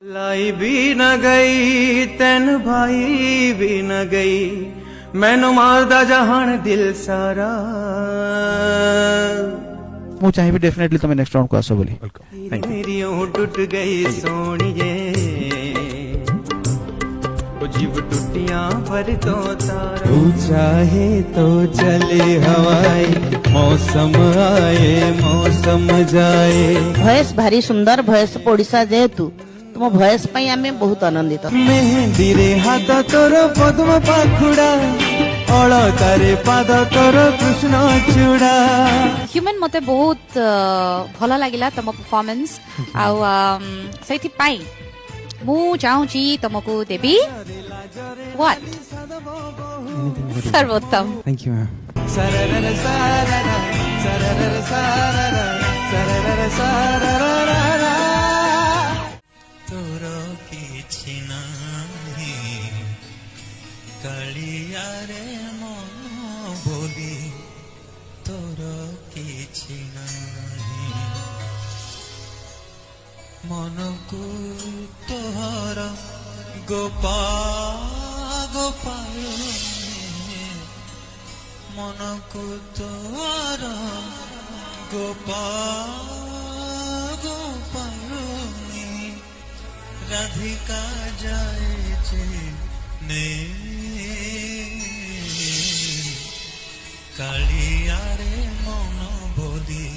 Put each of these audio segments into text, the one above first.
लाई भी न गई तेन भाई भी न गई मैनू मारदा जहान दिल सारा ମୁଁ ଚାହିଁବି ଡେଫିନେଟଲି ତମେ ନେକ୍ସଟ ରାଉଣ୍ଡ କୁ ଆସ ବୋଲି। मेरी टूट गई सोनिए जीव टूटियां पर तो तारा तू चाहे तो चले हवाई मौसम आए मौसम जाए। भयस भारी सुंदर भयस ओडिशा जेहेतु तुम भयस पई आमे बहुत आनंदित। मेहंदी रे हाथ तोर पद्म पाखुड़ा अलतारे पाद तोर कृष्ण चूड़ा। ह्यूमन मते बहुत भल लागिला तम परफॉर्मेंस आउ सेठी पाई मु चाहूची तुमको देबी व्हाट सर्वोत्तम। Thank you ma'am. सररर सररर सररर सररर सररर सररर तोर किछि नाही कालिया रे मन बोली तोर किछि नाही मनकु तोहर गोपाल मनकु तोहर गोपाल राधिका जाए ने कालिया रे मन बोली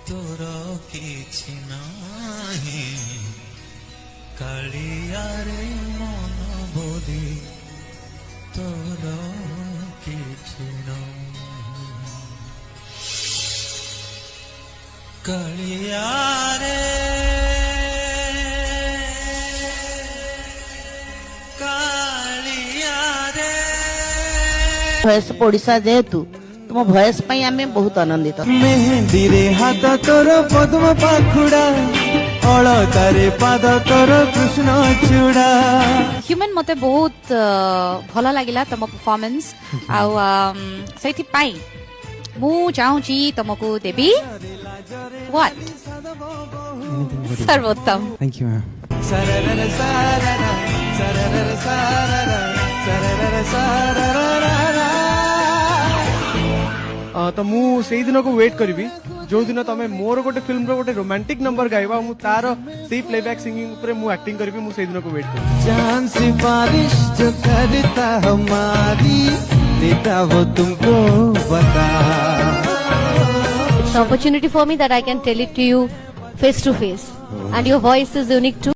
तोर किछि नाही कालिया रे मन बोली तोर किछि नाही कालिया रे भयस ओडिशा जेहेतु तुम भयस पई आमे बहुत आनंदित। मेहंदी रे हाथ तोर पद्म पाखुड़ा अलतारे पाद तोर कृष्ण चूड़ा। ह्यूमन मते बहुत भल लागिला तम परफॉर्मेंस आउ सेठी पाई मु चाहूची तुमको देबी व्हाट सर्वोत्तम। Thank you ma'am. सररर सररर सररर सररर सररर सररर। तो मु सेई दिन को वेट करी जो दिन तमे मोर गोटे फिल्म रो गोटे रोमांटिक नंबर गाइबा मु तार सेई प्लेबैक सिंगिंग ऊपर मु एक्टिंग करी मु सेई दिन को वेट करी। जान सिफारिश जो करता हमारी देता वो तुमको बता। It's an opportunity for me that I can tell it to you face to face, and your voice is unique too.